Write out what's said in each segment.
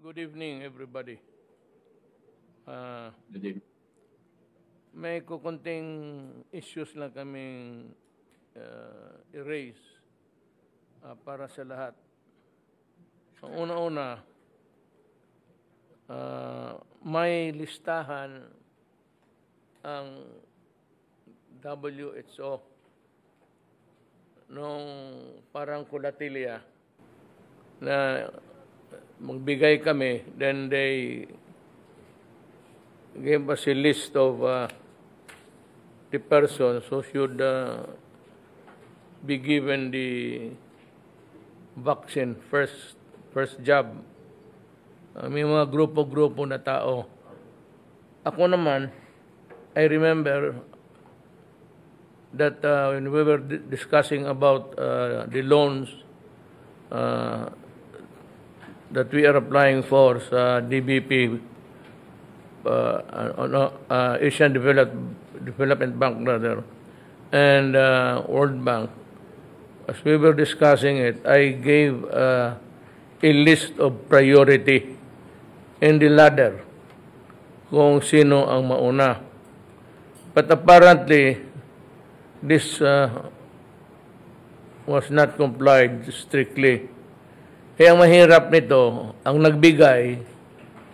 Good evening, everybody. Good evening. May kukunting issues lang kaming erase para sa lahat. Ang una-una, may listahan ang WHO nung parang kulatilya na magbigay kami, then they gave us a list of the persons who should be given the vaccine first jab. May mga grupo-grupo na tao. Ako naman, I remember that when we were discussing about the loans that we are applying for sa DBP, Asian Development Bank rather, and World Bank. As we were discussing it, I gave a list of priority in the ladder kung sino ang mauna. But apparently, this was not complied strictly. Kaya ang mahirap nito, ang nagbigay,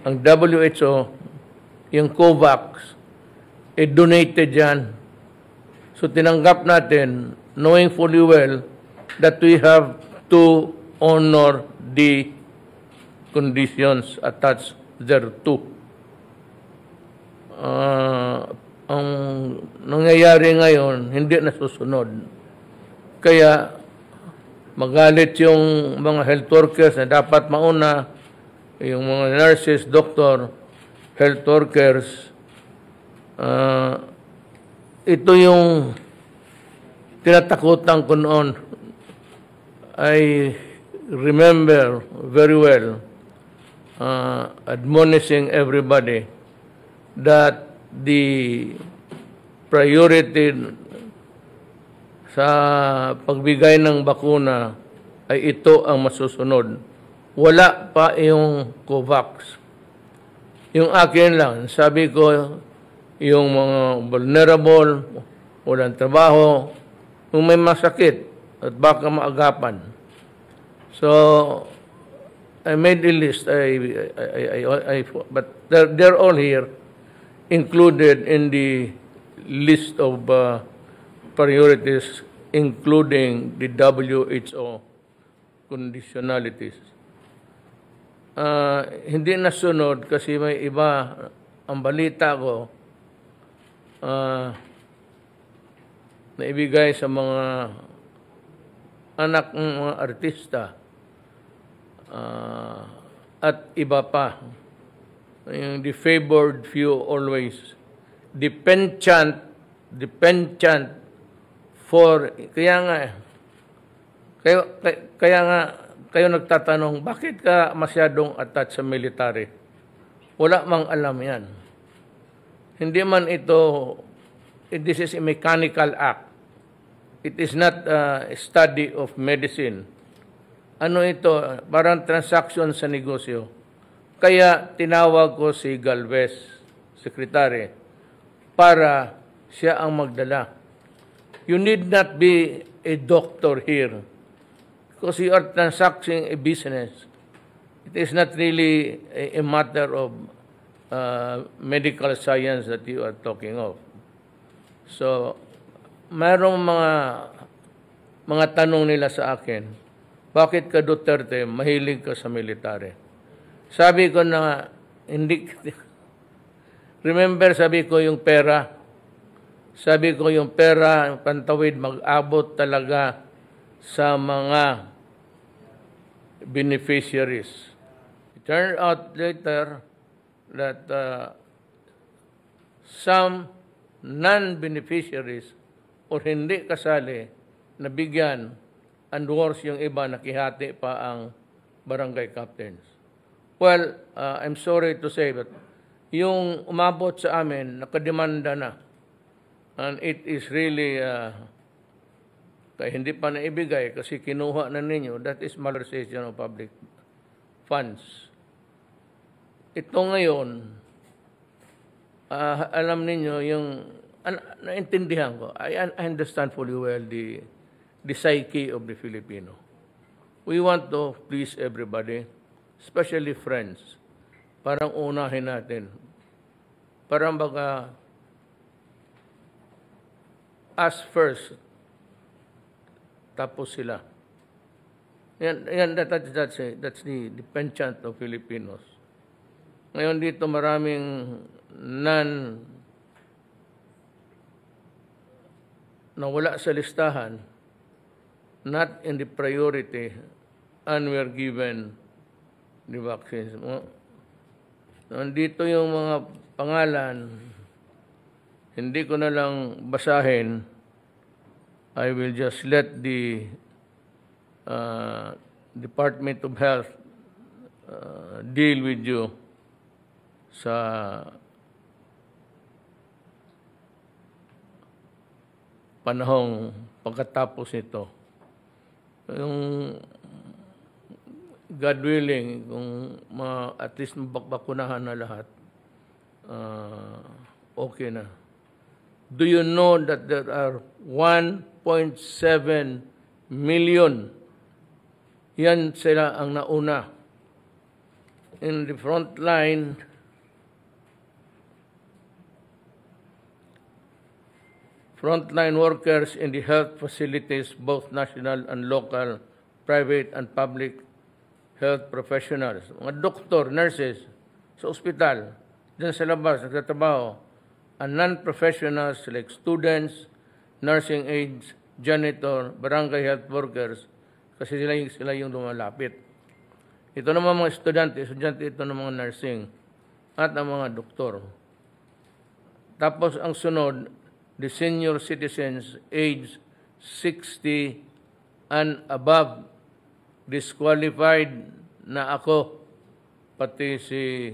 ang WHO, yung COVAX, donated yan. So tinanggap natin, knowing fully well that we have to honor the conditions attached thereto. Ang nangyayari ngayon, hindi nasusunod. Kaya magalit yung mga health workers na dapat mauna, yung mga nurses, doctor, health workers. Ito yung tinatakutan ko noon. I remember very well admonishing everybody that the priority sa pagbigay ng bakuna ay ito ang masusunod. Wala pa yung COVAX. Yung akin lang, sabi ko, yung mga vulnerable, walang trabaho, kung may masakit at baka maagapan. So, I made a list, but they're all here, included in the list of priorities, including the WHO conditionalities. Hindi nasunod kasi may iba, ang balita ko, na ibigay sa mga anak ng mga artista at iba pa. Yung the favored few always. The penchant for, kaya nga kayo nagtatanong, bakit ka masyadong attached sa military? Wala mang alam yan. Hindi man ito, this is a mechanical act. It is not a study of medicine. Ano ito? Parang transaction sa negosyo. Kaya tinawag ko si Galvez, secretary, para siya ang magdala. You need not be a doctor here because you are transacting a business. It is not really a matter of medical science that you are talking of. So, mayroong mga tanong nila sa akin, bakit ka Duterte, mahilig ka sa military? Sabi ko na, hindi, remember sabi ko yung pera, pantawid mag-abot talaga sa mga beneficiaries. It turned out later that some non-beneficiaries o hindi kasali, nabigyan, and worse yung iba, nakihati pa ang barangay captains. Well, I'm sorry to say, but yung umabot sa amin, nakademanda na. And it is really, kaya hindi pa naibigay kasi kinuha na ninyo, that is malversation of public funds. ito ngayon, alam ninyo, yung, naintindihan ko, I understand fully well the psyche of the Filipino. We want to please everybody, especially friends. Parang unahin natin. Parang baga, us first, tapos sila. That's the penchant of Filipinos. Ngayon dito maraming nawala sa listahan, not in the priority, and we are given the vaccines. Nandito yung mga pangalan, hindi ko na lang basahin. I will just let the Department of Health deal with you sa panahong pagkatapos ito. Yung God willing, kung at least mabakunahan na lahat, okay na. Do you know that there are 1.7 million? Yan sila ang nauna. In the front line, frontline workers in the health facilities, both national and local, private and public health professionals, mga doktor, nurses, sa ospital, dyan sa labas, nagtatrabaho, and non-professionals like students, nursing aides, janitor, barangay health workers, kasi sila yung lumalapit. Ito naman mga estudyante ito ng mga nursing, at ang mga doktor. Tapos ang sunod, the senior citizens age 60 and above, disqualified na ako, pati si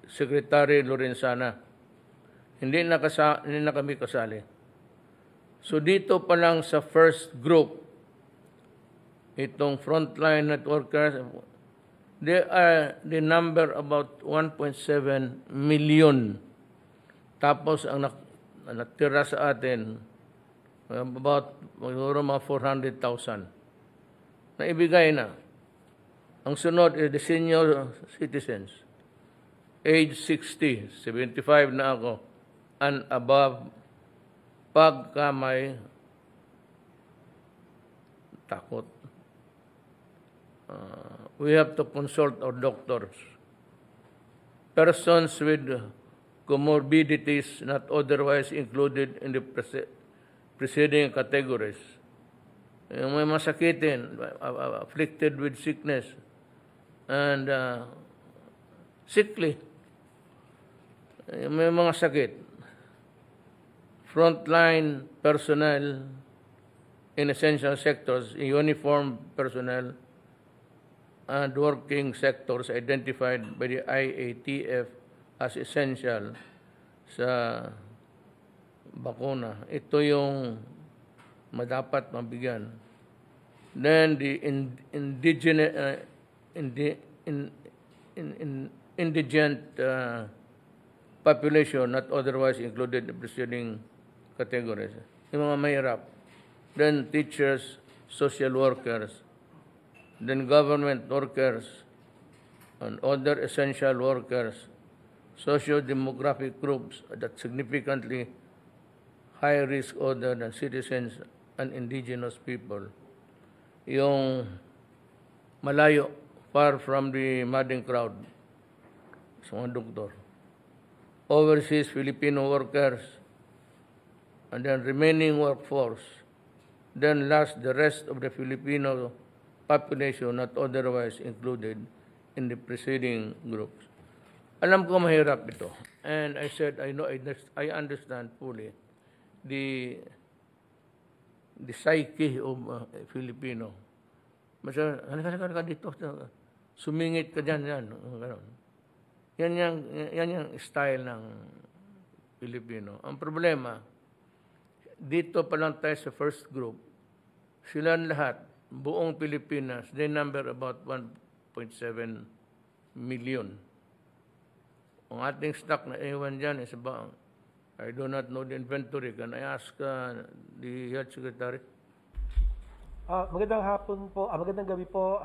Secretary Lorenzana. Hindi na kami kasali. So dito pa lang sa first group, itong frontline networkers, they are the number about 1.7 million. Tapos ang natira sa atin, about mga 400,000. Naibigay na. Ang sunod is the senior citizens. Age 60, 75 na ako, and above, pagka may takot. We have to consult our doctors. Persons with comorbidities not otherwise included in the preceding categories. Yung may masakitin, afflicted with sickness, and sickly. Yung may mga sakit. Frontline personnel in essential sectors, uniform personnel, and working sectors identified by the IATF as essential sa bakuna. Ito yung madapat mabigyan. Then the indigent population not otherwise included in the preceding categories. Yung mga mahirap. Then teachers, social workers, then government workers, and other essential workers, socio-demographic groups that significantly high risk other than citizens and indigenous people. Yung malayo, far from the madding crowd, sa mga doktor. Overseas Filipino workers, and then remaining workforce. Then last, the rest of the Filipino population not otherwise included in the preceding groups. Alam ko mahirap ito. And I said, I understand fully the psyche of Filipino. Basta, halika dito, sumingit ka dyan, gano'n. Yan yung style ng Filipino. Ang problema, dito pa lang tayo sa first group, sila lahat, buong Pilipinas, they number about 1.7 million. Ang ating stock na ewan dyan is about, I do not know the inventory. Can I ask the Health Secretary? Magandang hapon po, magandang gabi po,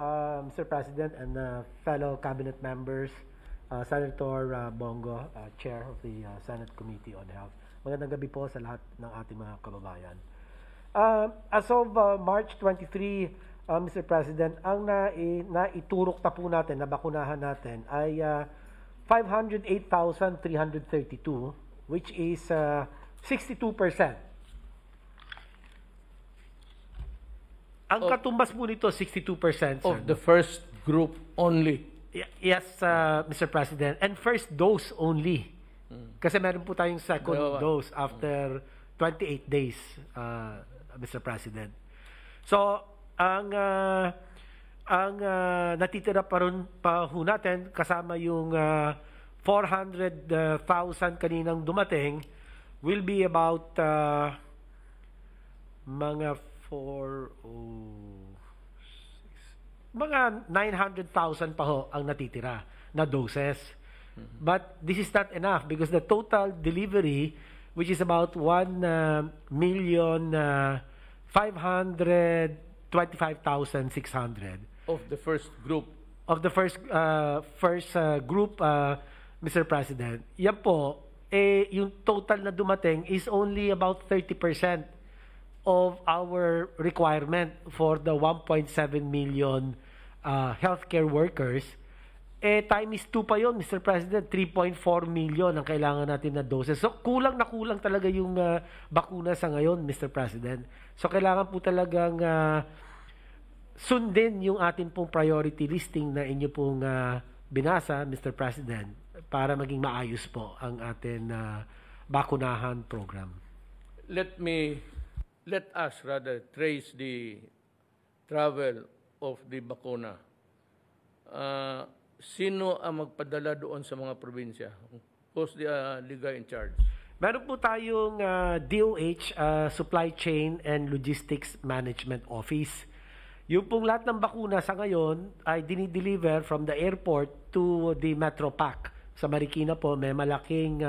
Mr. President and fellow cabinet members, Senator Bongo, Chair of the Senate Committee on Health. Magandang gabi po sa lahat ng ating mga kababayan. As of March 23, Mr. President, ang naiturok na po natin, nabakunahan natin ay 508,332, which is 62%. Ang katumbas po nito, 62%. Of the first group only. Yes, Mr. President. And first dose only. Kasi meron po tayong second dose after 28 days, Mr. President. So, ang natitira pa rin pa ho natin, kasama yung 400,000 kaninang dumating, will be about mga 900,000 pa ho ang natitira na doses. But this is not enough because the total delivery, which is about 1,525,600 Of the first group. of the first group, Mr. President, yan po, yung total na dumating is only about 30% of our requirement for the 1.7 million healthcare workers. Time is 2 pa yun, Mr. President. 3.4 million ang kailangan natin na doses. So, kulang na kulang talaga yung bakuna sa ngayon, Mr. President. So, kailangan po talagang sundin yung atin pong priority listing na inyo pong binasa, Mr. President, para maging maayos po ang atin bakunahan program. Let us rather trace the travel of the bakuna. Sino ang magpadala doon sa mga probinsya? Who's the guy in charge? Meron po tayong DOH, Supply Chain and Logistics Management Office. Yung pong lahat ng bakuna sa ngayon ay dinideliver from the airport to the Metro Pack. Sa Marikina po, may malaking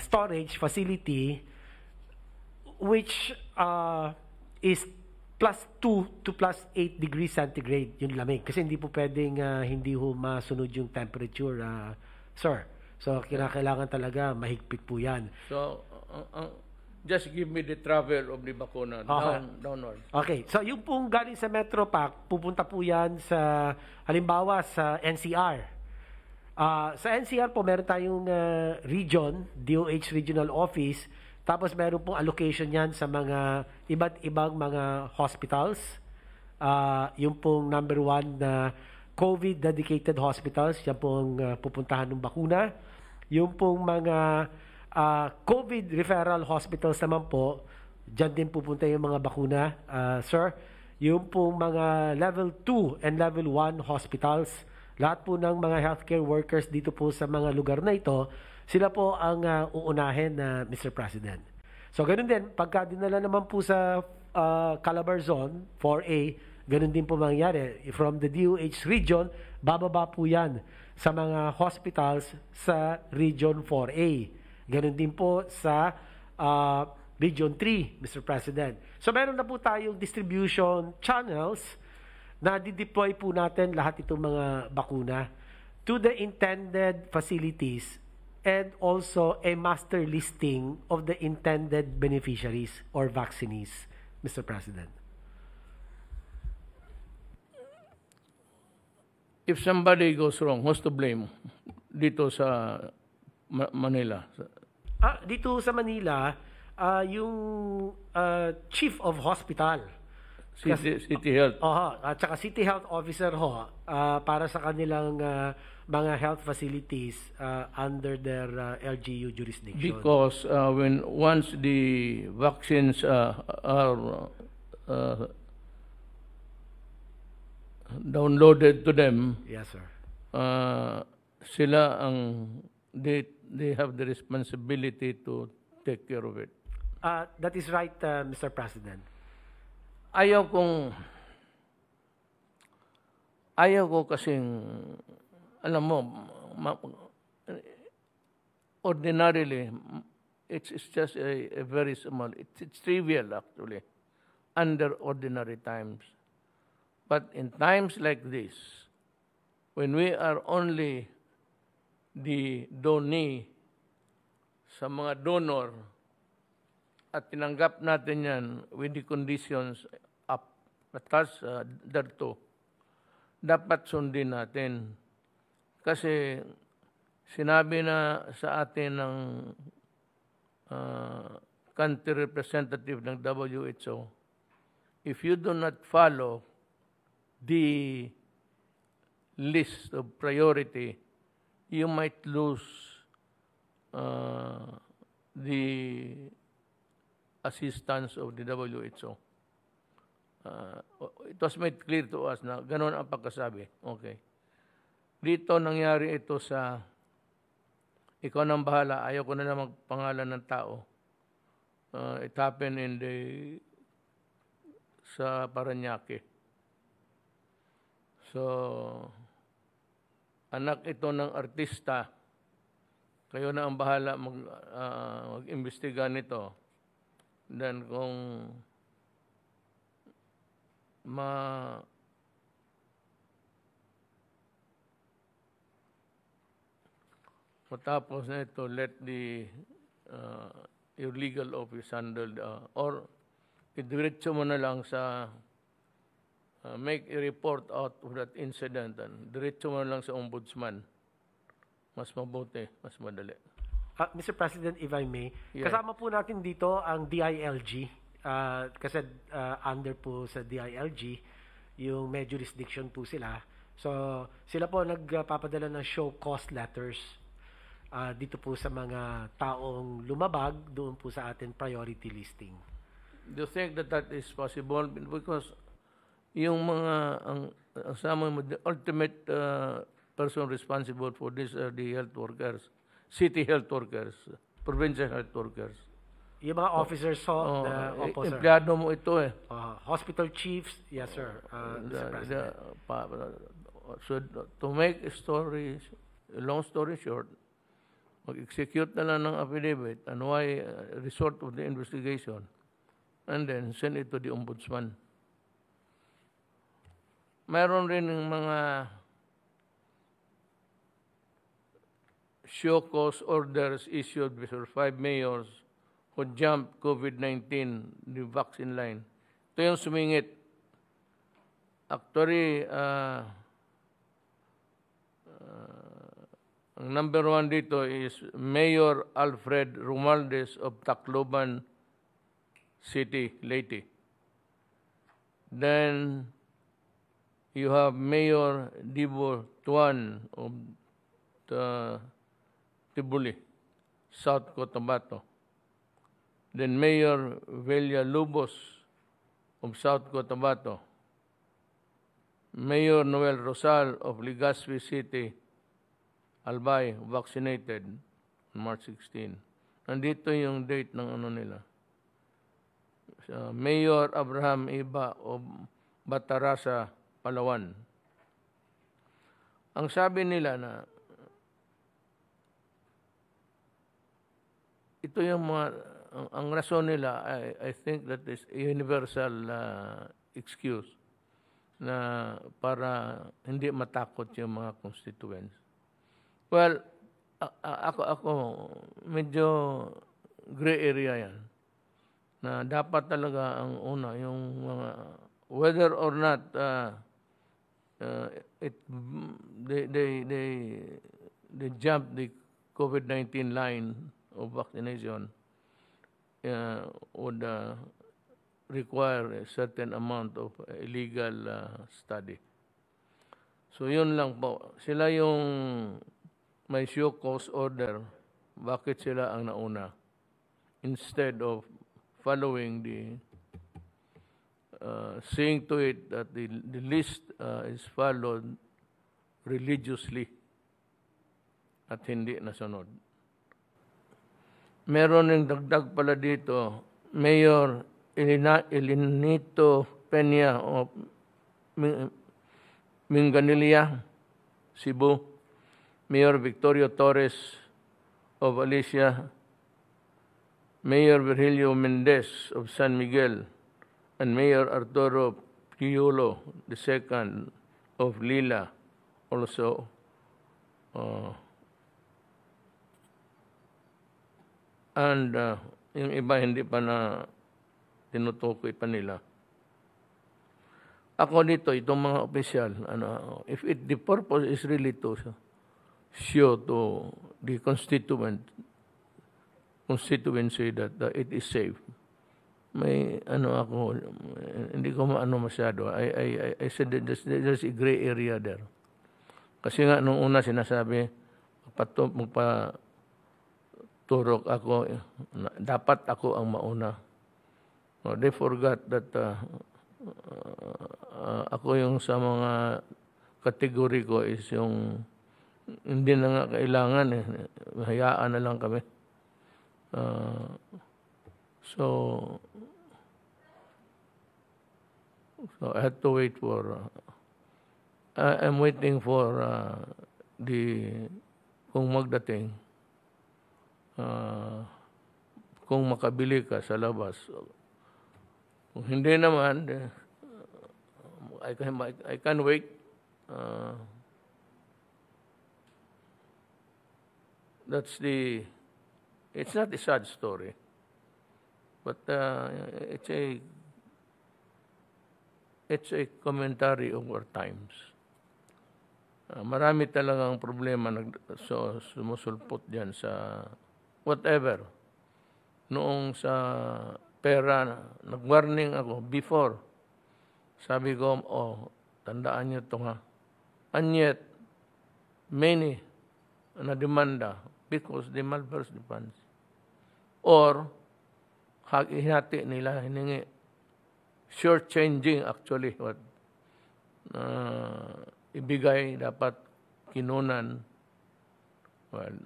storage facility which is +2 to +8 degrees centigrade yung lamig. Kasi hindi po pwedeng hindi ho masunod yung temperature, sir. So, kailangan talaga mahigpit po yan. So, just give me the travel of the bakuna downward. Okay. So, yung pong galing sa Metro Pack, pupunta po yan sa, halimbawa, sa NCR. Sa NCR po, meron tayong region, DOH Regional Office. Tapos, meron pong allocation yan sa mga iba't ibang mga hospitals. Yung pong number 1 na COVID-dedicated hospitals, yan pong pupuntahan ng bakuna. Yung pong mga COVID referral hospitals naman po, dyan din pupunta yung mga bakuna, sir. Yung pong mga level 2 and level 1 hospitals, lahat po ng mga healthcare workers dito po sa mga lugar na ito, sila po ang uunahin na Mr. President. So, ganun din, pagka dinala naman po sa Calabar Zone 4A, ganun din po mangyari. From the DOH region, bababa po yan sa mga hospitals sa Region 4A. Ganun din po sa Region 3, Mr. President. So, meron na po tayong distribution channels na dideploy po natin lahat itong mga bakuna to the intended facilities and also a master listing of the intended beneficiaries or vaccinees, Mr. President. If somebody goes wrong, who's to blame dito sa Manila? Dito sa Manila, yung chief of hospital. City Health. At saka City Health Officer ho, para sa kanilang mga health facilities under their LGU jurisdiction. Because once the vaccines are downloaded to them, yes, sir. Sila ang they have the responsibility to take care of it. That is right, Mr. President. Ayaw kong ayaw ko kasing, alam mo, ordinarily, it's just a very small, it's trivial actually, under ordinary times. But in times like this, when we are only the donee sa mga donor at tinanggap natin yan with the conditions up, attached thereto, dapat sundin natin. Kasi sinabi na sa atin ng country representative ng WHO, if you do not follow the list of priority, you might lose the assistance of the WHO. It was made clear to us na gano'n ang pagkasabi. Okay. Dito nangyari ito sa, ikaw nang bahala, ayaw ko na lang magpangalan ng tao. It happened sa Parañaque. So, anak ito ng artista, kayo na ang bahala mag-imbestiga nito. Then kung matapos na ito, let your legal office handle, or idiretso mo na lang sa make a report out of that incident and diretso mo na lang sa ombudsman. Mas mabuti, mas madali. Mr. President, if I may, Yeah. kasama po natin dito ang DILG, kasi under po sa DILG, yung may jurisdiction po sila. So, sila po nagpapadala ng show cause letters dito po sa mga taong lumabag doon po sa atin priority listing. Do you think that that is possible? Because yung mga, ang sama mo, the ultimate person responsible for this are the health workers, city health workers, provincial health workers. Yung mga officers na opo, sir. Empleyado mo ito eh. Hospital chiefs, yes sir, Mr. President. So to make a long story short, mag-execute na lang ng affidavit and why resort of the investigation and then send it to the ombudsman. Mayroon rin ng mga show cause orders issued by 5 mayors who jumped COVID-19, the vaccine line. Ito yung sumingit. Actually, ang number 1 dito is Mayor Alfred Romualdez of Tacloban City, Leyte. Then, you have Mayor Dibo Tuan of Tibuli, South Cotabato. Then Mayor Velia Lubos of South Cotabato. Mayor Noel Rosal of Legazpi City, Albay, vaccinated on March 16. Nandito yung date ng ano nila. Mayor Abraham Iba of Batarasa, Palawan. Ang sabi nila na ito yung mga, ang rason nila, I think that is a universal excuse na para hindi matakot yung mga constituents. Well, ako medyo gray area yan. Na dapat talaga ang una, yung mga, whether or not they jump the COVID-19 line of vaccination would require a certain amount of illegal study. So yun lang po. Sila yung may show cause order. Bakit sila ang nauna? Instead of following seeing to it that the list is followed religiously at hindi nasunod. Meron ng dagdag pala dito, Mayor Elinito Peña of Minganilla, Cebu, Mayor Victorio Torres of Alicia, Mayor Virgilio Mendez of San Miguel, and Mayor Arturo Piolo II of Lila also yung iba hindi pa na tinutukoy pa nila. Ako dito, itong mga opisyal, if the purpose is really to show to the constituency that it is safe, may ako, hindi ko masyado. I said that there's a gray area there. Kasi nga, nung una sinasabi, magpaturok ako, dapat ako ang mauna. They forgot that ako yung sa mga kategori ko is yung hindi na nga kailangan hayaan na lang kami. So I had to wait for I'm waiting for kung magdating kung makabili ka sa labas. Kung hindi naman, I can wait. It's not a sad story, but it's a commentary of our times. Marami talagang problema sumusulpot diyan sa whatever. Noong sa pera, nag-warning ako before. Sabi ko, tandaan niyo ito ha. And yet, many na demanda because they malverse the funds. Or, hinati nila, hiningi. Short-changing actually what ibigay dapat kinunan. Well,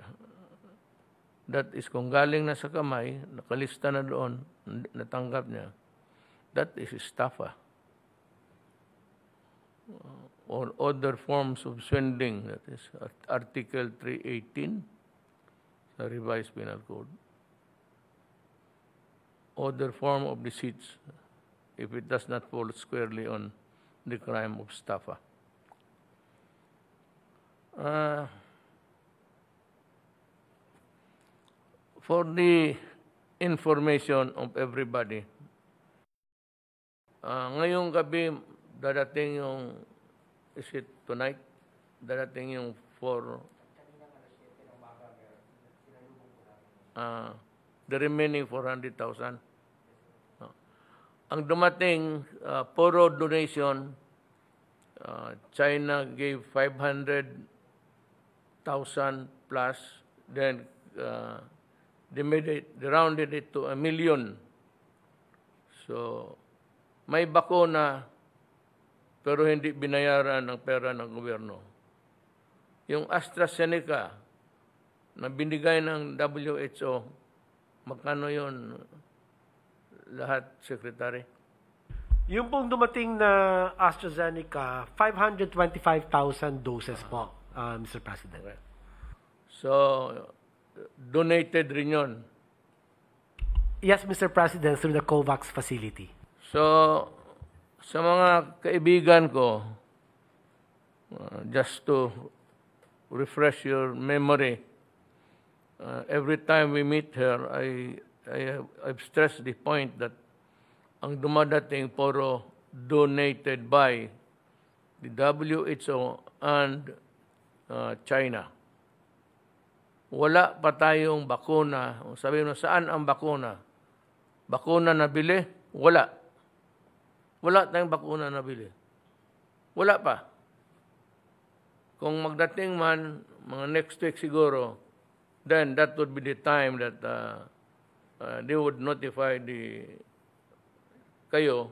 that is kung galing na sa kamay, nakalista na doon, natanggap niya, that is estafa. Or other forms of swindling, that is Article 318 sa Revised Penal Code. Other form of deceits, if it does not fall squarely on the crime of estafa. For the information of everybody, ngayong gabi, dadating yung, is it tonight? Dadating yung the remaining 400,000. Ang dumating, puro donation, China gave 500,000 plus, then they rounded it to 1 million. So, may bakuna, pero hindi binayaran ng pera ng gobyerno. Yung AstraZeneca, na binigay ng WHO, magkano yun lahat, Secretary? Yung pong dumating na AstraZeneca, 525,000 doses po, Mr. President. Okay. So, donated rin yun. Yes, Mr. President, through the COVAX facility. So, sa mga kaibigan ko, just to refresh your memory, every time we meet her, I've stressed the point that ang dumadating puro donated by the WHO and China. Wala pa tayong bakuna. Sabi mo, saan ang bakuna? Bakuna na bili? Wala. Wala tayong bakuna na bili. Wala pa. Kung magdating man, mga next week siguro, then that would be the time that they would notify kayo,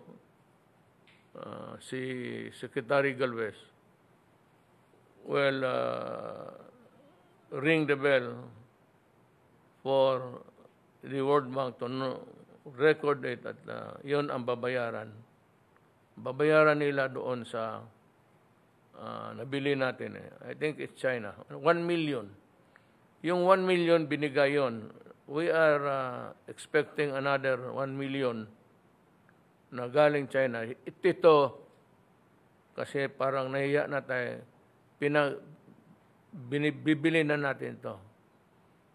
si Secretary Galvez, will ring the bell for the World Bank to record it at yun ang babayaran. Babayaran nila doon sa nabili natin eh. I think it's China. 1 million. Yung 1 million binigay yon. We are expecting another 1 million na galing China. Ito, kasi parang nahiya na tayo, bibili na natin to.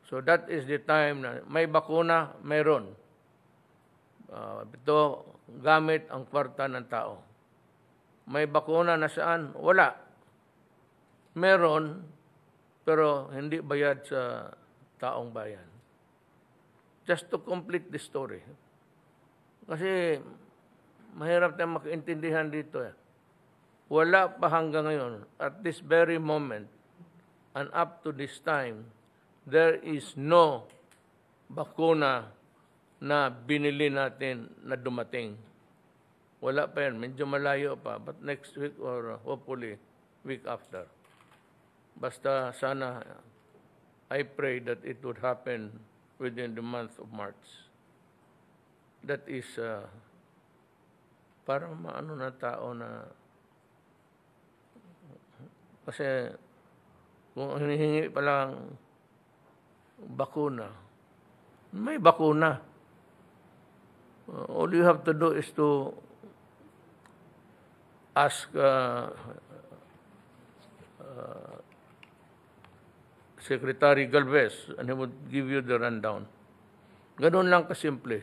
So that is the time na may bakuna, mayroon. Ito, gamit ang kwarta ng tao. May bakuna na saan? Wala. Meron, pero hindi bayad sa taong bayan. Just to complete the story. Kasi mahirap tayong makaintindihan dito. Wala pa hanggang ngayon, at this very moment, and up to this time, there is no bakuna na binili natin na dumating. Wala pa yan. Medyo malayo pa. But next week or hopefully week after. Basta sana, I pray that it would happen within the month of March. That is para maano na tao na kasi kung hinihingi pa lang bakuna, may bakuna. All you have to do is to ask Secretary Galvez and he would give you the rundown. Ganun lang kasimple.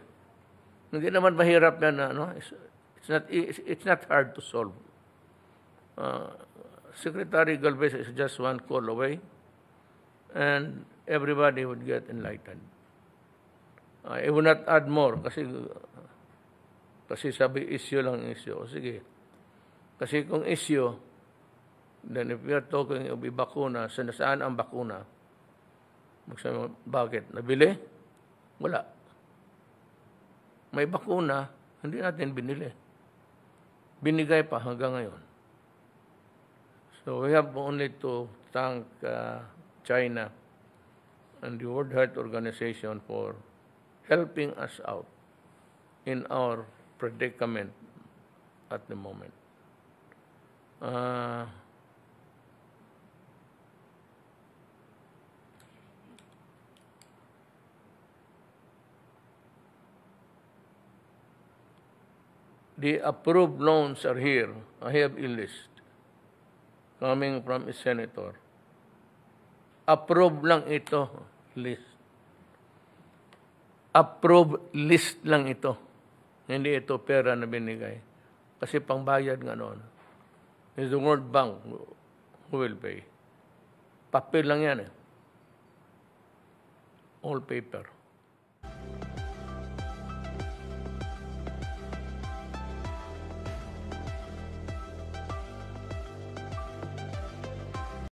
Hindi naman mahirap yan. No? It's not hard to solve. Secretary Galvez is just one call away and everybody would get enlightened. I will not add more kasi sabi issue lang issue. O sige. Kasi kung issue, then if we are talking of bakuna, saan ang bakuna? Magsabi, bakit? Nabili? Wala. May bakuna, hindi natin binili. Binigay pa hanggang ngayon. So we have only to thank China and the World Health Organization for helping us out in our predicament at the moment. The approved loans are here. I have a list coming from a senator. Approved lang ito, list. Approved list lang ito. Hindi ito pera na binigay. Kasi pangbayad nga noon. It's the World Bank who will pay. Papel lang yan eh. All paper.